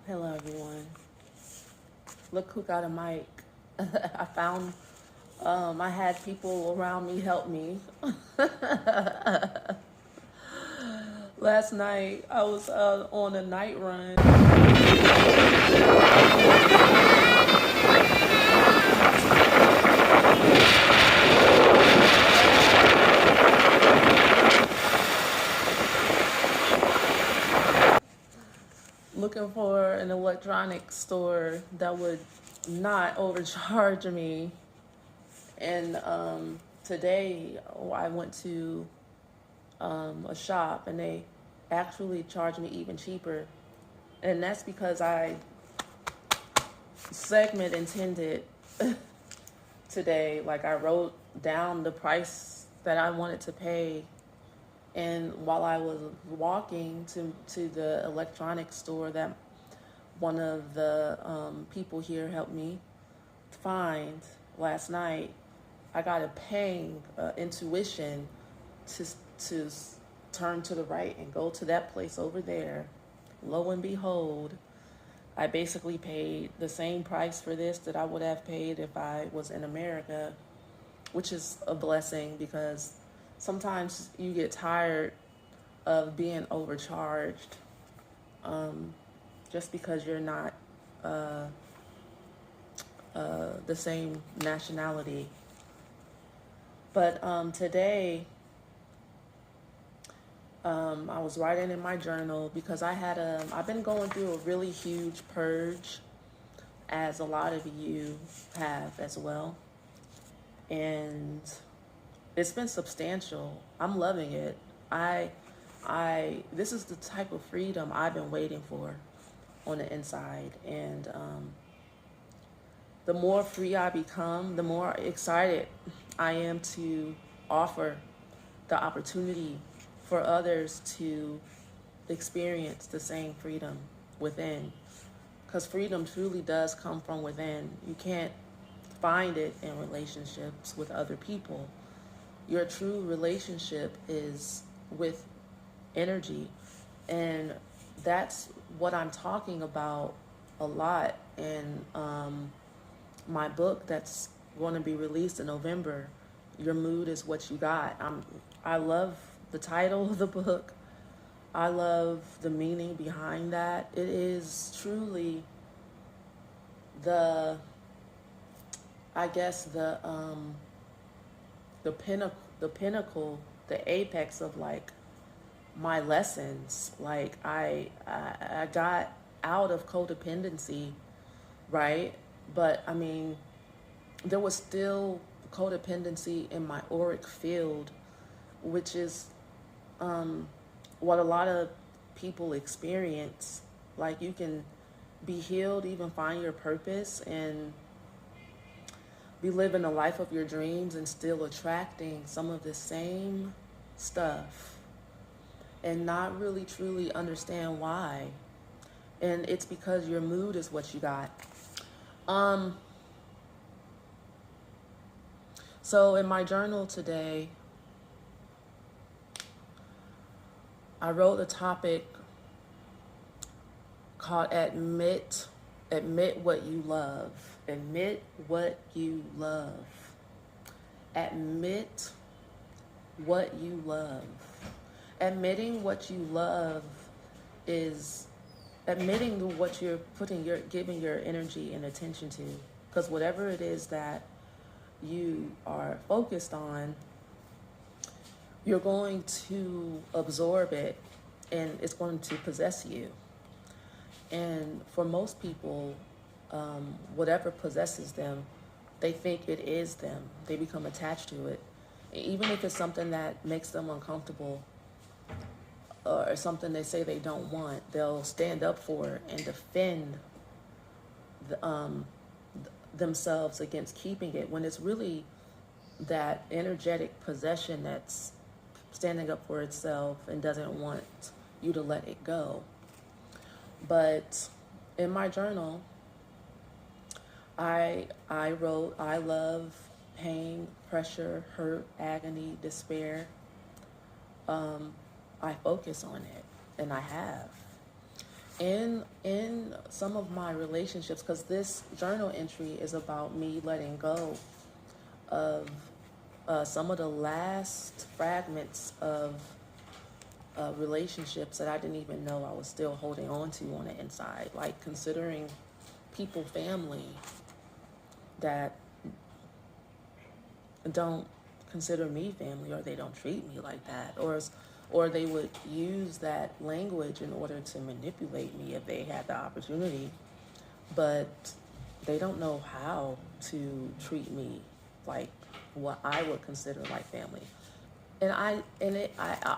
Hello, everyone. Look who got a mic. I found I had people around me help me. Last night, I was on a night run. Looking for an electronics store that would not overcharge me. And today, I went to a shop and they actually charged me even cheaper. And that's because I segment intended today. Like I wrote down the price that I wanted to pay. And while I was walking to the electronics store that one of the people here helped me find last night, I got a pang, intuition to turn to the right and go to that place over there. Lo and behold, I basically paid the same price for this that I would have paid if I was in America, which is a blessing because sometimes you get tired of being overcharged just because you're not the same nationality. But today, I was writing in my journal because I've been going through a really huge purge, as a lot of you have as well. And it's been substantial. I'm loving it. This is the type of freedom I've been waiting for on the inside. And the more free I become, the more excited I am to offer the opportunity for others to experience the same freedom within. Because freedom truly does come from within. You can't find it in relationships with other people. Your true relationship is with energy. And that's what I'm talking about a lot in my book that's going to be released in November. Your mood is what you got. I love the title of the book. I love the meaning behind that. It is truly the pinnacle, the apex of like my lessons. Like I got out of codependency, right? But I mean, there was still codependency in my auric field, which is what a lot of people experience. Like you can be healed, even find your purpose, and be living the life of your dreams and still attracting some of the same stuff and not really truly understand why. And it's because your mood is what you got. So in my journal today, I wrote a topic called admit what you love. Admit what you love. Admit what you love. Admitting what you love is admitting what you're giving your energy and attention to. Because whatever it is that you are focused on, you're going to absorb it and it's going to possess you. And for most people, whatever possesses them, they think it is them. They become attached to it. Even if it's something that makes them uncomfortable or something they say they don't want, they'll stand up for it and defend themselves against keeping it, when it's really that energetic possession that's standing up for itself and doesn't want you to let it go. But in my journal, I wrote, I love pain, pressure, hurt, agony, despair. I focus on it, and I have. in some of my relationships, because this journal entry is about me letting go of some of the last fragments of relationships that I didn't even know I was still holding on to on the inside, like considering people family that don't consider me family, or they don't treat me like that, or they would use that language in order to manipulate me if they had the opportunity, but they don't know how to treat me like what I would consider like family. And I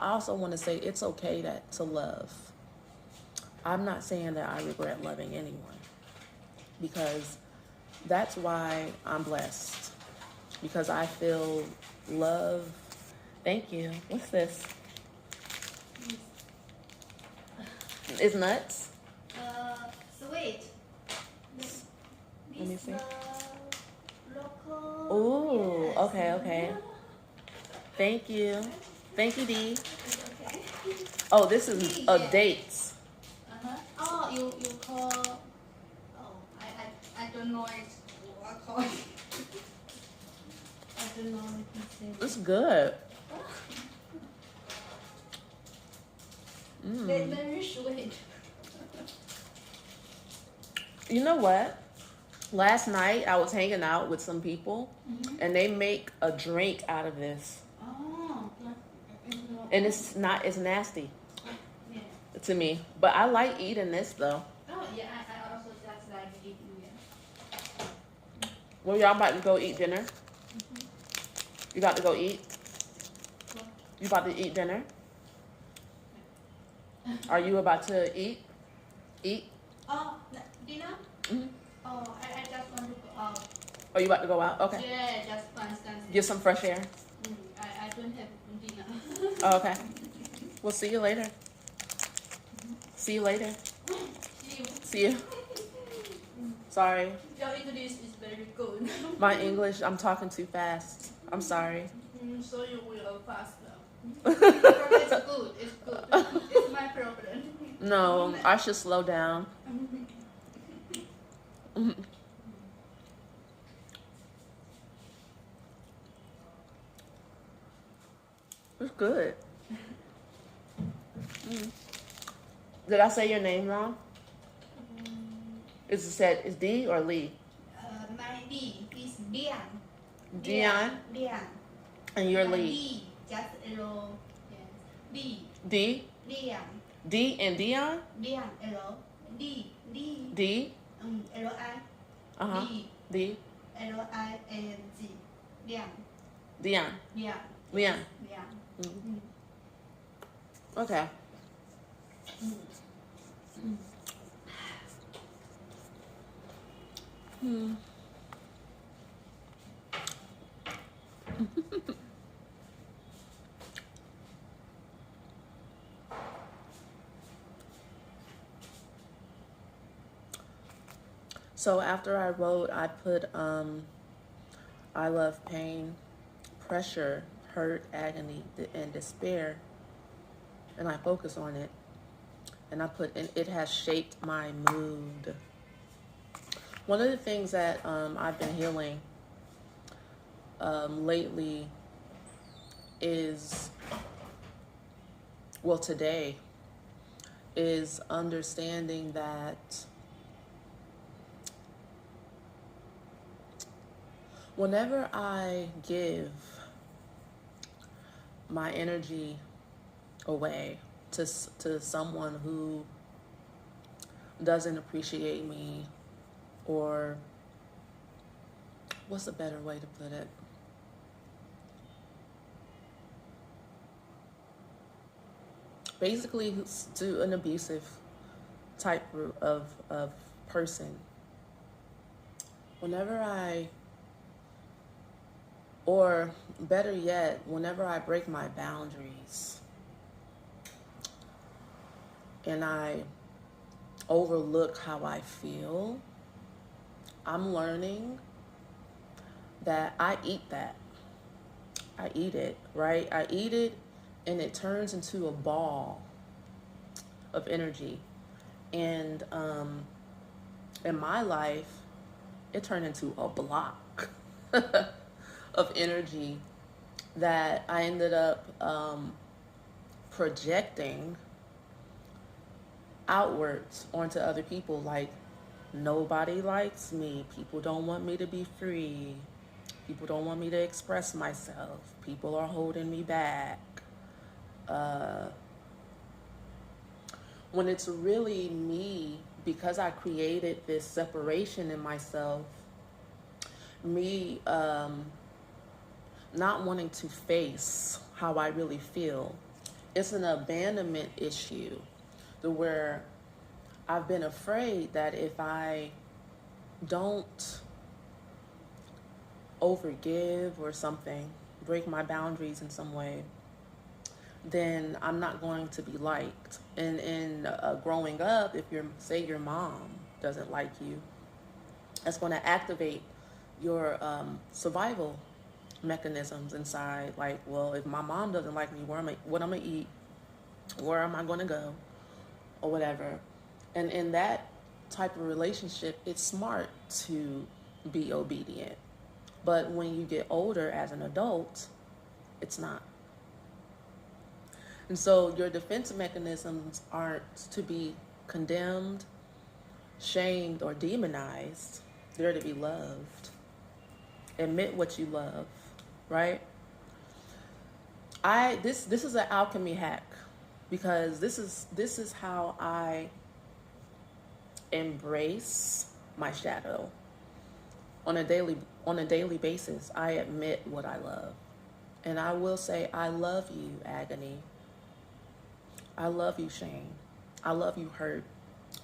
also want to say it's okay to love. I'm not saying that I regret loving anyone, because that's why I'm blessed, because I feel love. Thank you. What's this? It's nuts. Sweet. Let me see. Local. Ooh, Yes. okay. Thank you. Thank you, Dee. Okay. Oh, this is dates. Oh, you call. Oh, I don't know it. What call? I don't know it. It's good. Very sweet. You know what? Last night I was hanging out with some people, and they make a drink out of this. Oh. And it's nasty Yeah. to me. But I like eating this though. Oh yeah, I also just like eating it. Well, y'all about to go eat dinner? You about to go eat? You about to eat dinner? Are you about to eat? Eat? Oh, dinner? Mm-hmm. Oh, I just want to go out. Oh, you about to go out? Okay. Yeah, just constant. Get some fresh air. I don't have dinner. Oh, okay. We'll see you later. See you later. See you. Sorry. Your English is very good. My English, I'm talking too fast. I'm sorry. So you will fast now. It's good. It's good. It's my problem. No, I should slow down. It's good. Did I say your name wrong? Is it said is D or Lee? My D is Dian. Dion? Dian. And you're Lee. D, just L. Yes. D. D? Dian. D and Dion? Dian. L. D. D. D? L I. Uh-huh. D. D? L I N G. Dian. Dion. Dian. Leon. Dian. Okay. So after I wrote, I put I love pain, pressure, hurt, agony, and despair, and I focus on it. And I put, and it has shaped my mood. One of the things that I've been healing lately is, well, today, is understanding that whenever I give my energy away to someone who doesn't appreciate me, or what's a better way to put it? Basically, to an abusive type of person. Whenever or better yet, whenever I break my boundaries and I overlook how I feel, I'm learning that I eat that. I eat it, right? I eat it, and it turns into a ball of energy. And in my life, it turned into a block of energy that I ended up projecting outwards onto other people. Like, nobody likes me. People don't want me to be free. People don't want me to express myself. People are holding me back. When it's really me, because I created this separation in myself, me not wanting to face how I really feel. It's an abandonment issue, to where I've been afraid that if I don't overgive or something, break my boundaries in some way, then I'm not going to be liked. And in growing up, if say your mom doesn't like you, that's going to activate your survival mechanisms inside. Like, well, if my mom doesn't like me, what I'm gonna eat, where am I going to go, or whatever. And in that type of relationship, it's smart to be obedient. But when you get older as an adult, it's not. And so your defense mechanisms aren't to be condemned, shamed, or demonized. They're to be loved. Admit what you love, right? This is an alchemy hack, because this is how I embrace my shadow on a daily basis. I admit what I love. And I will say, I love you, agony. I love you, shame. I love you, hurt.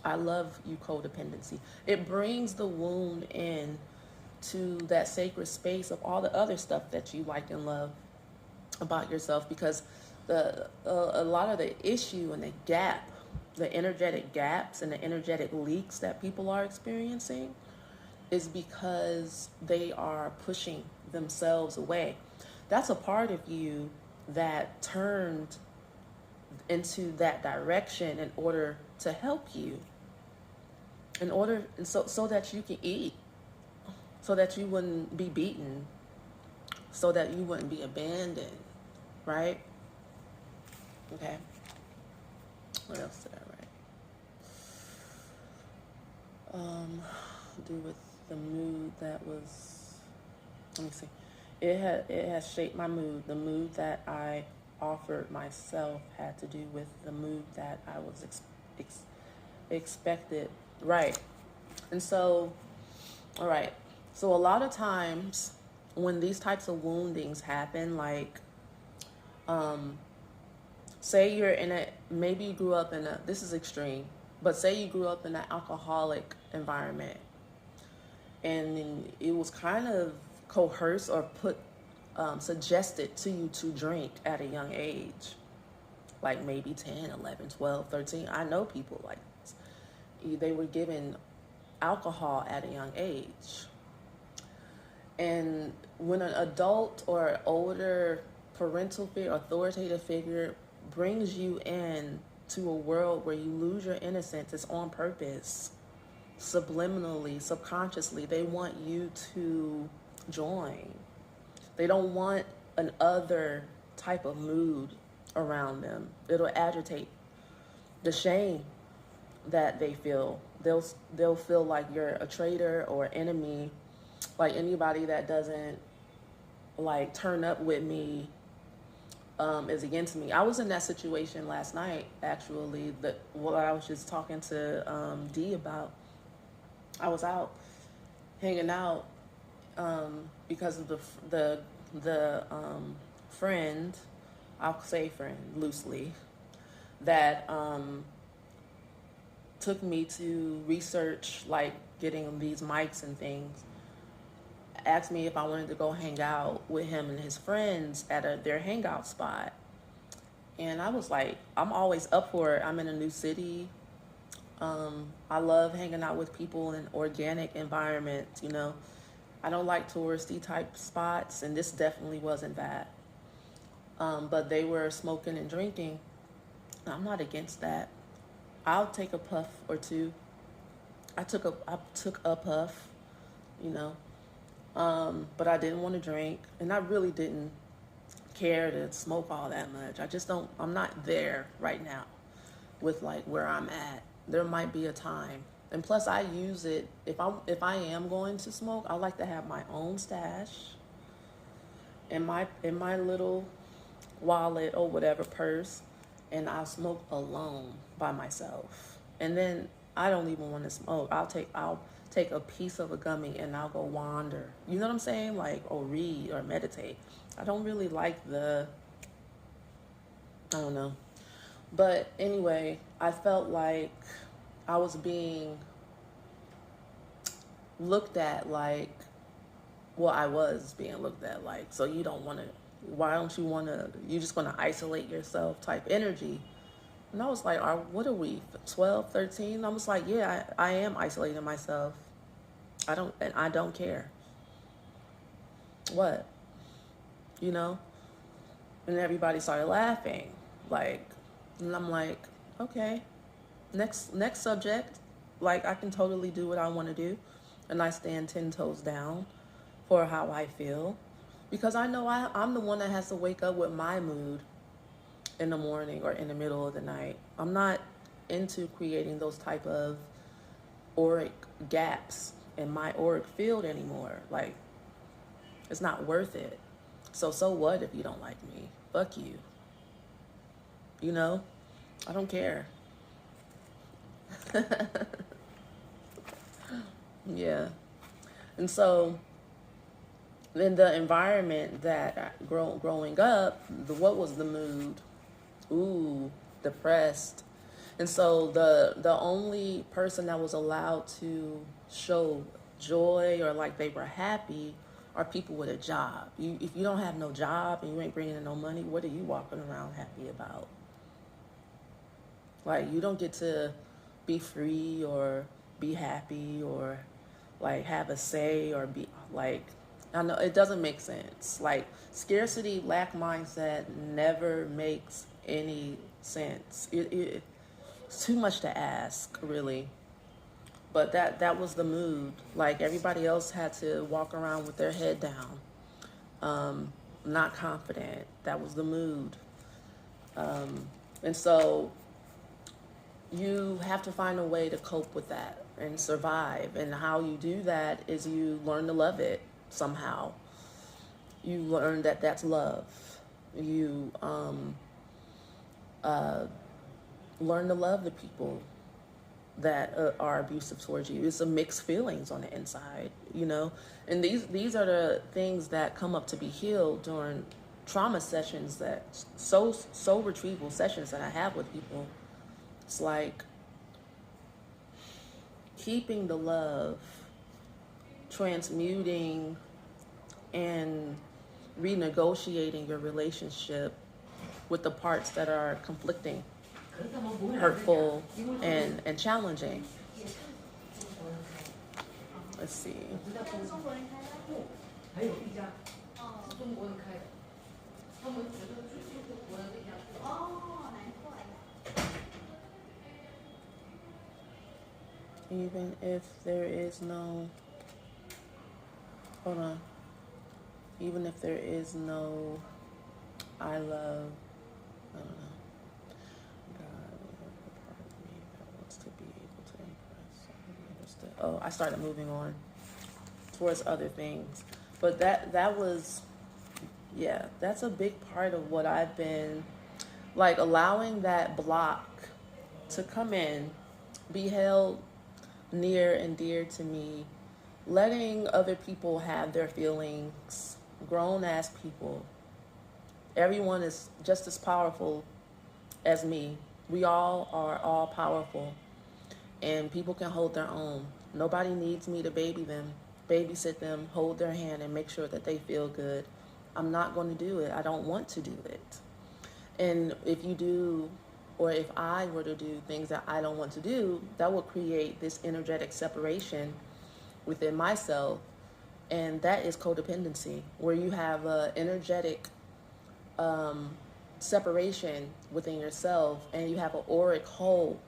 I love you, codependency. It brings the wound in to that sacred space of all the other stuff that you like and love about yourself, because a lot of the issue and the gap, the energetic gaps and the energetic leaks that people are experiencing, is because they are pushing themselves away. That's a part of you that turned into that direction in order to help you, so that you can eat, so that you wouldn't be beaten, so that you wouldn't be abandoned, right? Okay. What else did I write? Do with the mood that was, let me see. It has shaped my mood. The mood that I offered myself had to do with the mood that I was expected. Right. And so, all right. So a lot of times when these types of woundings happen, like, say you're maybe you grew up in this is extreme, but say you grew up in an alcoholic environment, and it was kind of coerced or suggested to you to drink at a young age, like maybe 10, 11, 12, 13. I know people like this. They were given alcohol at a young age. And when an adult or an older parental figure, authoritative figure, brings you in to a world where you lose your innocence, it's on purpose. Subliminally, subconsciously, they want you to join. They don't want an other type of mood around them. It'll agitate the shame that they feel. They'll feel like you're a traitor or enemy, like anybody that doesn't like turn up with me is against me. I was in that situation last night, actually, what I was just talking to D about. I was out hanging out because of the friend, I'll say friend loosely, that took me to research, like, getting these mics and things. Asked me if I wanted to go hang out with him and his friends at their hangout spot. And I was like, I'm always up for it. I'm in a new city. I love hanging out with people in organic environments, you know. I don't like touristy type spots, and this definitely wasn't that. But they were smoking and drinking. I'm not against that. I'll take a puff or two. I took a puff, you know, but I didn't want to drink, and I really didn't care to smoke all that much. I just don't. I'm not there right now with like where I'm at. There might be a time, and plus I use it if I am going to smoke. I like to have my own stash in my little wallet or whatever purse, and I'll smoke alone by myself. And then I don't even want to smoke. I'll take a piece of a gummy and I'll go wander. You know what I'm saying? Like, or read or meditate. I don't really like I don't know. But anyway, I felt like I was being looked at like, well, I was being looked at like, so you don't want to, why don't you want to, you just going to isolate yourself type energy. And I was like, what are we, 12, 13? I was like, yeah, I am isolating myself. I don't care. What? You know? And everybody started laughing. Like, and I'm like, okay, next subject. Like, I can totally do what I want to do. And I stand 10 toes down for how I feel. Because I know I'm the one that has to wake up with my mood in the morning or in the middle of the night. I'm not into creating those type of auric gaps in my auric field anymore. Like, it's not worth it. So what if you don't like me? Fuck you. You know? I don't care. Yeah. And so in the environment that growing up, what was the mood? Ooh, depressed. And so the only person that was allowed to show joy or like they were happy are people with a job. If you don't have no job and you ain't bringing in no money, what are you walking around happy about? Like, you don't get to be free or be happy or like have a say or be like, I know it doesn't make sense. Like, scarcity, lack mindset never makes any sense. It's too much to ask, really. But that was the mood. Like, everybody else had to walk around with their head down, not confident. That was the mood. And so you have to find a way to cope with that and survive. And how you do that is you learn to love it somehow. You learn that that's love. You learn to love the people that are abusive towards you. It's a mixed feelings on the inside, you know. And these are the things that come up to be healed during trauma sessions, that soul retrieval sessions that I have with people. It's like keeping the love, transmuting and renegotiating your relationship with the parts that are conflicting, hurtful, and challenging. Let's see. Even if there is no, hold on. Even if there is no, I love, I don't know. God, a part of me that wants to be able to impress. Oh, I started moving on towards other things. But that was, yeah, that's a big part of what I've been, like, allowing that block to come in, be held near and dear to me, letting other people have their feelings, grown ass people. Everyone is just as powerful as me. We all are all powerful, and people can hold their own. Nobody needs me to babysit them, hold their hand, and make sure that they feel good. I'm not going to do it. I don't want to do it. And if you do, or if I were to do things that I don't want to do, that will create this energetic separation within myself. And that is codependency, where you have an energetic separation within yourself, and you have an auric hole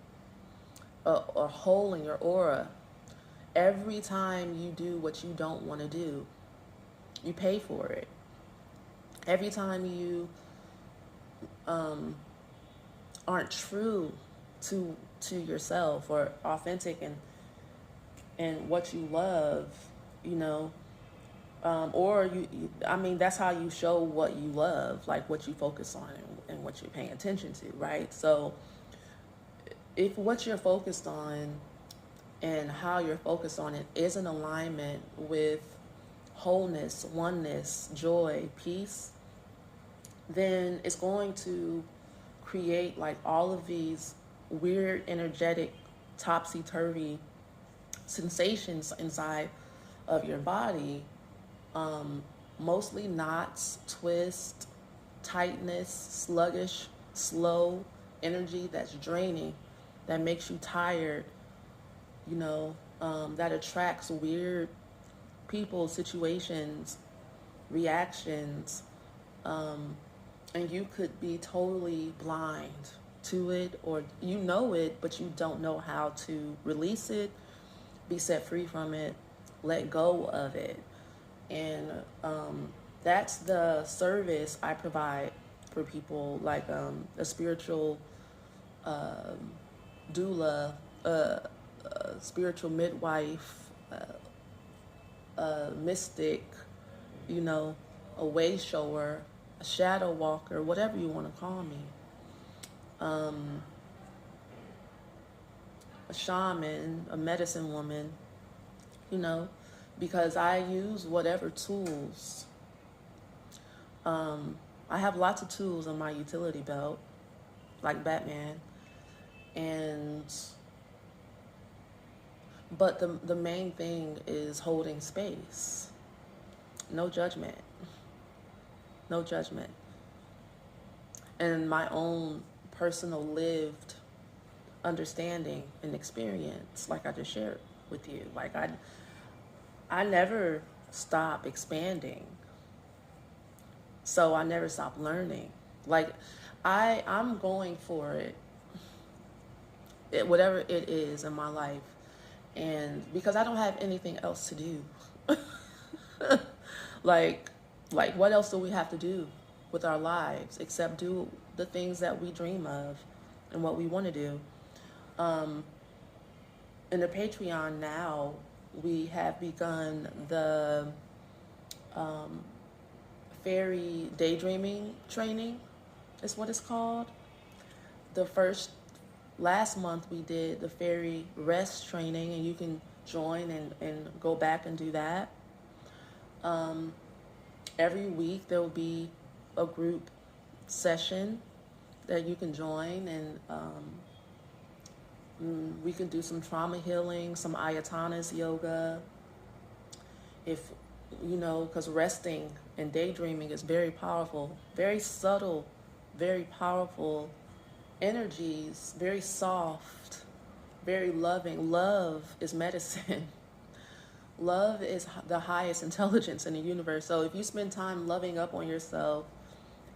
a hole in your aura. Every time you do what you don't want to do, you pay for it. Every time you aren't true to yourself or authentic and what you love, you know, or I mean, that's how you show what you love, like what you focus on and what you're paying attention to, right? So if what you're focused on and how you're focused on it is in alignment with wholeness, oneness, joy, peace, then it's going to create like all of these weird, energetic, topsy-turvy sensations inside of your body, mostly knots, twist, tightness, sluggish, slow energy that's draining, that makes you tired, you know, that attracts weird people, situations, reactions, and you could be totally blind to it, or you know it, but you don't know how to release it, be set free from it, let go of it. And that's the service I provide for people, like a spiritual doula, spiritual midwife, a mystic, you know, a way shower, a shadow walker, whatever you want to call me, a shaman, a medicine woman, you know, because I use whatever tools. I have lots of tools on my utility belt, like Batman, but the main thing is holding space. No judgment. No judgment. And my own personal lived understanding and experience, like I just shared with you. Like I never stop expanding. So I never stop learning. Like I'm going for it, whatever it is in my life. And because I don't have anything else to do. like what else do we have to do with our lives except do the things that we dream of and what we want to do? In the Patreon now, we have begun the fairy daydreaming training, is what it's called. Last month we did the fairy rest training, and you can join and go back and do that. Every week there will be a group session that you can join, and we can do some trauma healing, some ayatanas yoga. If you know, because resting and daydreaming is very powerful, very subtle, very powerful energies, very soft, very loving. Love is medicine. Love is the highest intelligence in the universe. So if you spend time loving up on yourself,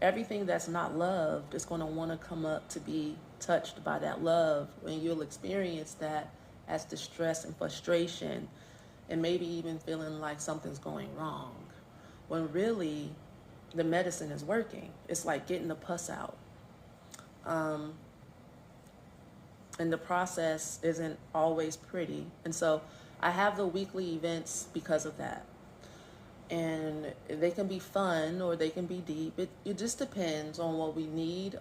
everything that's not loved is going to want to come up to be touched by that love, and you'll experience that as distress and frustration, and maybe even feeling like something's going wrong, when really the medicine is working. It's like getting the pus out. And the process isn't always pretty. And so I have the weekly events because of that. And they can be fun or they can be deep. It just depends on what we need.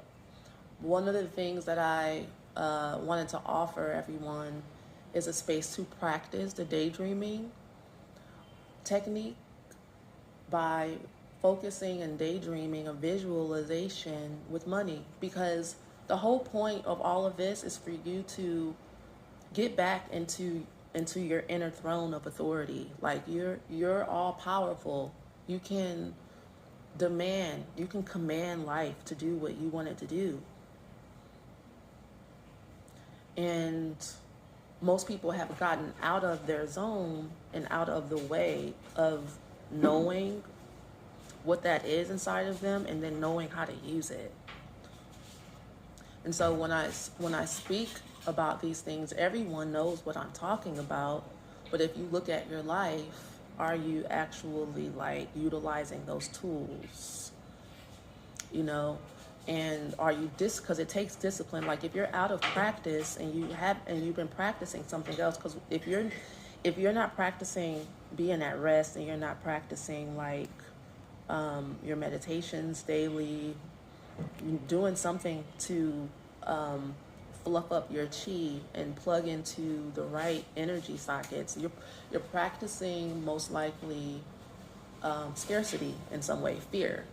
One of the things that I wanted to offer everyone is a space to practice the daydreaming technique by focusing and daydreaming a visualization with money, because the whole point of all of this is for you to get back into your inner throne of authority. Like you're all powerful. You can command life to do what you want it to do. And most people have gotten out of their zone and out of the way of knowing what that is inside of them, and then knowing how to use it. And so when I speak about these things. Everyone knows what I'm talking about, but if you look at your life, are you actually like utilizing those tools? You know, and are you because it takes discipline. Like if you're out of practice and you've been practicing something else, because if you're not practicing being at rest, and you're not practicing like your meditations daily, doing something to fluff up your chi and plug into the right energy sockets, you're practicing most likely scarcity in some way, fear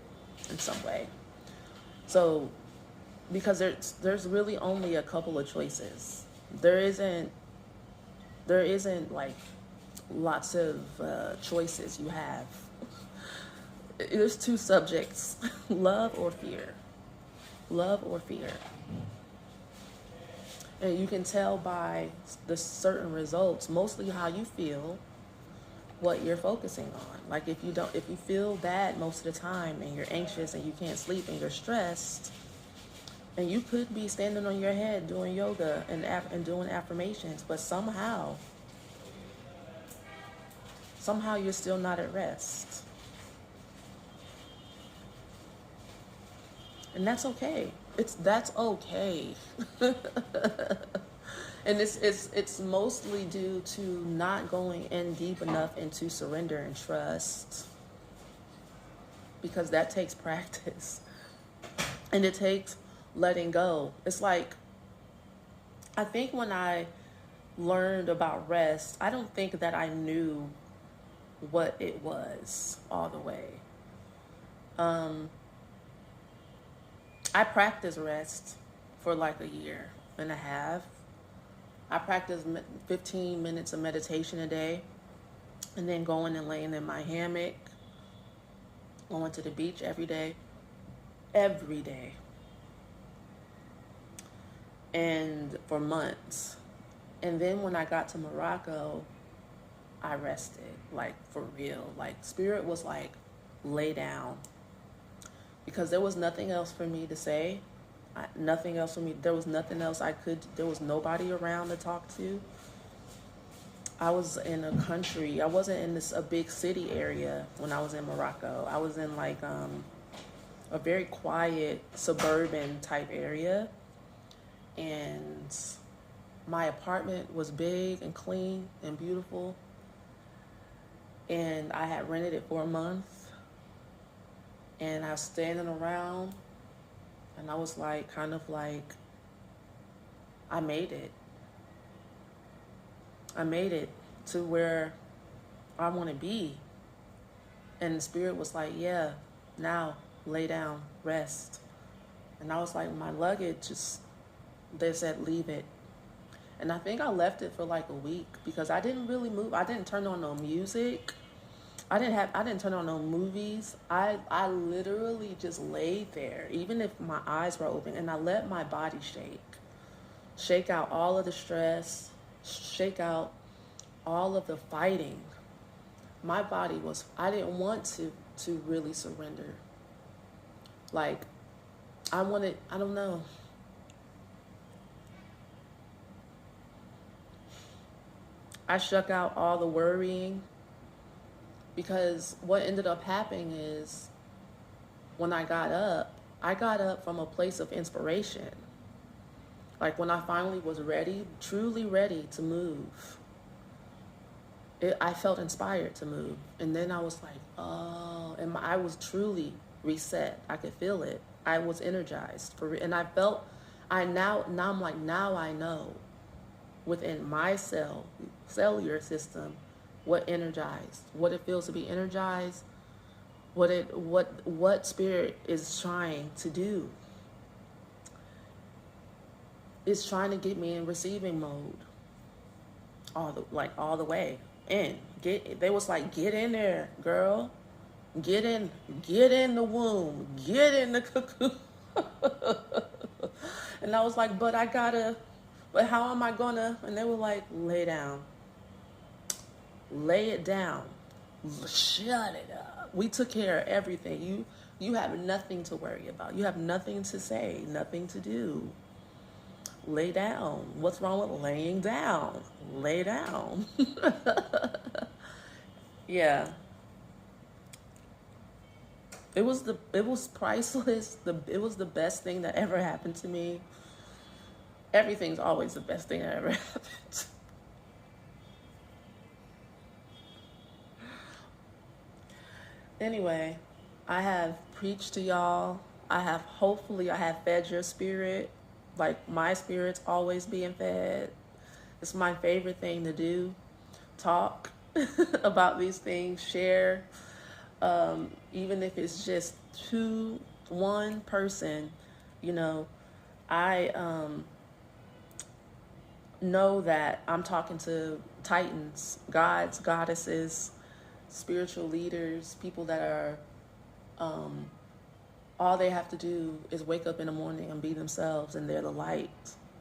in some way. So because there's really only a couple of choices. There isn't like lots of choices you have. There's two subjects: love or fear. Love or fear. And you can tell by the certain results, mostly how you feel, what you're focusing on. Like if you feel bad most of the time, and you're anxious and you can't sleep and you're stressed, and you could be standing on your head doing yoga and doing affirmations, but somehow you're still not at rest. And that's okay. That's okay. And it's mostly due to not going in deep enough into surrender and trust, because that takes practice, and it takes letting go. It's like, I think when I learned about rest, I don't think that I knew what it was all the way. I practiced rest for like a year and a half. I practiced 15 minutes of meditation a day, and then going and laying in my hammock, going to the beach every day, and for months. And then when I got to Morocco, I rested, like for real. Like spirit was like, lay down, because there was nothing else for me to say. Nothing else for me. There was nothing else there was nobody around to talk to. I was in a country. I wasn't in a big city area when I was in Morocco. I was in like a very quiet suburban type area. And my apartment was big and clean and beautiful. And I had rented it for a month. And I was standing around, and I was like, kind of like, I made it. I made it to where I want to be. And the spirit was like, yeah, now lay down, rest. And I was like, my luggage, they said, leave it. And I think I left it for like a week, because I didn't really move. I didn't turn on no music. I didn't turn on no movies. I literally just laid there, even if my eyes were open, and I let my body shake out all of the stress, shake out all of the fighting. My body I didn't want to really surrender. Like, I don't know. I shook out all the worrying. Because what ended up happening is, when I got up from a place of inspiration. Like when I finally was ready, truly ready to move, I felt inspired to move. And then I was like, oh, and I was truly reset. I could feel it. I was energized. And I felt, now I'm like, now I know within my cellular system, what energized, what it feels to be energized, what spirit is trying to do. It's trying to get me in receiving mode, all the way in. They was like, get in there, girl, get in the womb, get in the cocoon. And I was like, but how am I gonna? And they were like, lay down. Lay it down. Shut it up. We took care of everything. You have nothing to worry about. You have nothing to say, nothing to do. lay down. What's wrong with laying down? Lay down. Yeah. It was priceless. It was the best thing that ever happened to me. Everything's always the best thing that ever happened. Anyway, I have preached to y'all. Hopefully I have fed your spirit. Like my spirit's always being fed. It's my favorite thing to do. Talk about these things, share. Even if it's just one person, you know, I know that I'm talking to titans, gods, goddesses, spiritual leaders, people that are, all they have to do is wake up in the morning and be themselves, and they're the light,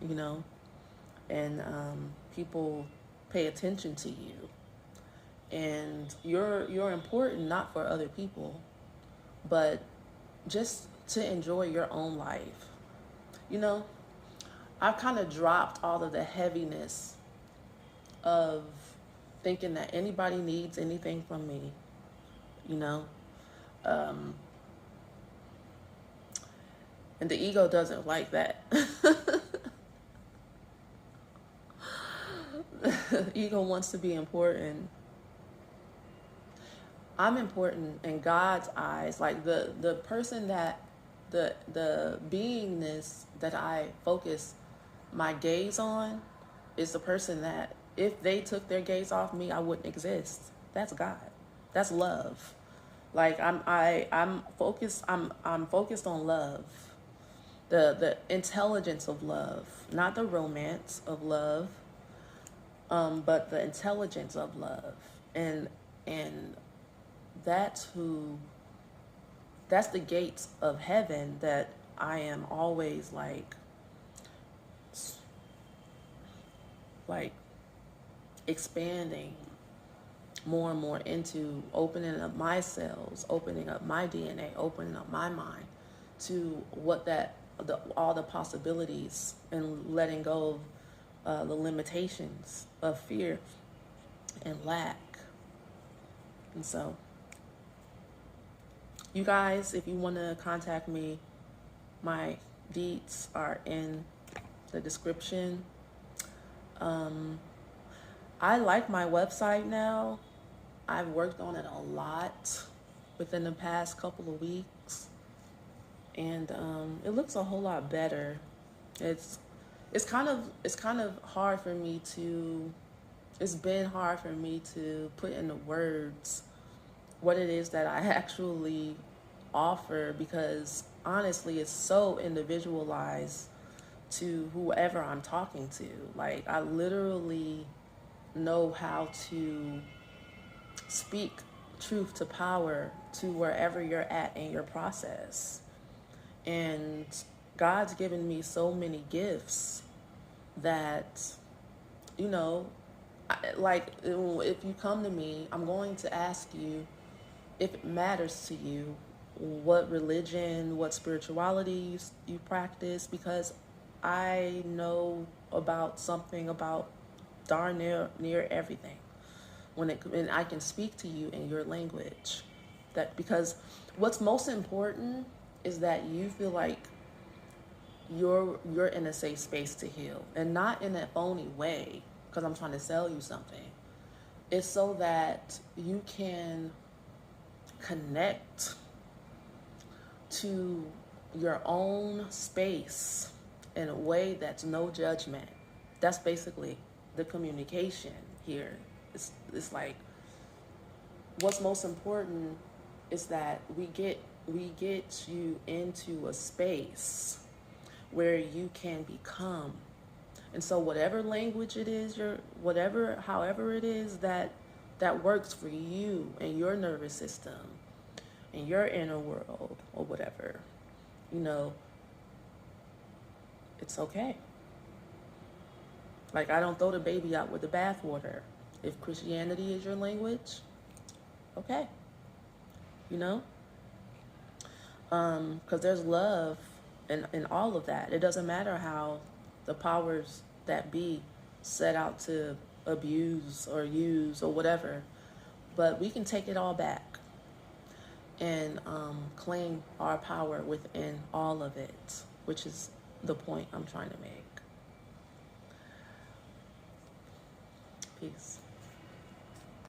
you know, and people pay attention to you. And you're important not for other people, but just to enjoy your own life. You know, I've kind of dropped all of the heaviness of thinking that anybody needs anything from me, you know. And the ego doesn't like that. The ego wants to be important. I'm important in God's eyes. Like the person that the beingness that I focus my gaze on is the person that if they took their gaze off me, I wouldn't exist. That's God. That's love. Like I'm focused on love. The intelligence of love, not the romance of love, but the intelligence of love. And that's the gates of heaven that I am always like expanding more and more into, opening up my cells, opening up my DNA, opening up my mind to all the possibilities, and letting go of the limitations of fear and lack. And so, you guys, if you want to contact me, my deets are in the description. I like my website now. I've worked on it a lot within the past couple of weeks, and it looks a whole lot better. It's kind of hard for me to. It's been hard for me to put into words what it is that I actually offer, because honestly, it's so individualized to whoever I'm talking to. Like, I literally know how to speak truth to power to wherever you're at in your process. And God's given me so many gifts that, you know, like if you come to me, I'm going to ask you if it matters to you what religion, what spirituality you practice, because I know about something about darn near everything. And I can speak to you in your language. That because what's most important is that you feel like you're in a safe space to heal, and not in a phony way because I'm trying to sell you something. It's so that you can connect to your own space in a way that's no judgment. That's basically the communication here. It's like, what's most important is that we get you into a space where you can become. And so whatever language it is, however it is that works for you and your nervous system and your inner world or whatever, you know, it's okay. Like, I don't throw the baby out with the bathwater. If Christianity is your language, okay, you know, because there's love in all of that. It doesn't matter how the powers that be set out to abuse or use or whatever. But we can take it all back and claim our power within all of it, which is the point I'm trying to make. Peace.